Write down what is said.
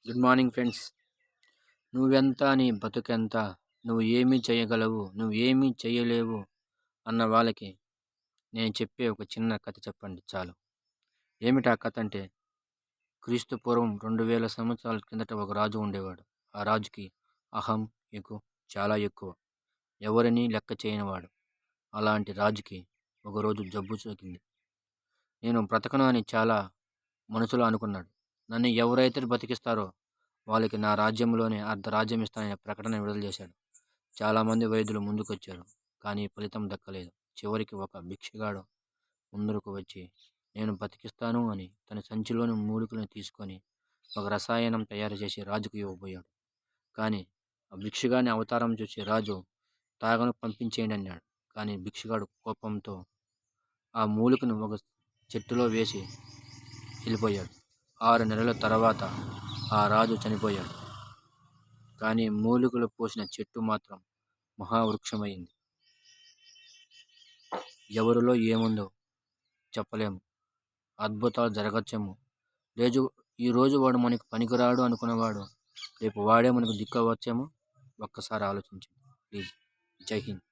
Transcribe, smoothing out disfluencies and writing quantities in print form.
Good morning friends. నువ్వెంత నీ బతుకెంత, నువ్వు ఏమి చేయగలవు, నువ్వు ఏమి చేయలేవు అన్న వాళ్ళకి నేను చెప్పే ఒక చిన్న కథ చెప్పండి చాలు. ఏమిటా కథ అంటే, క్రీస్తు పూర్వం 2000 సంవత్సరాల కిందట ఒక రాజు ఉండేవాడు. ఆ రాజుకి అహం, ఎగు చాలా ఎక్కువ. ఎవరిని లెక్క చేయనివాడు. అలాంటి రాజుకి ఒకరోజు జబ్బు సోకింది. నేను బ్రతకను అని చాలా మనసులో అనుకున్నాడు. నన్ను ఎవరైతే బతికిస్తారో వాళ్ళకి నా రాజ్యంలోనే అర్ధరాజ్యం ఇస్తానని ప్రకటన విడుదల చేశాడు. చాలామంది వైద్యులు ముందుకొచ్చారు. కానీ ఫలితం దక్కలేదు. చివరికి ఒక భిక్షగాడు ముందుకు వచ్చి నేను బతికిస్తాను అని తన సంచిలోని మూలికలను తీసుకొని ఒక రసాయనం తయారు చేసి రాజుకు ఇవ్వబోయాడు. కానీ ఆ భిక్షగాని అవతారం చూసి రాజు తాగను పంపించేయండి అన్నాడు. కానీ భిక్షగాడు కోపంతో ఆ మూలికను ఒక చెట్టులో వేసి వెళ్ళిపోయాడు. 6 నెలల తర్వాత ఆ రాజు చనిపోయాడు. కానీ మూలికలు పోసిన చెట్టు మాత్రం మహావృక్షమైంది. ఎవరిలో ఏముందో చెప్పలేము. అద్భుతాలు జరగచ్చేమో. రేజు ఈరోజు వాడు మనకి పనికిరాడు అనుకున్నవాడు రేపు వాడే మనకు దిక్కు అవ్వచ్చేమో. ఒక్కసారి ఆలోచించండి ప్లీజ్. జై హింద్.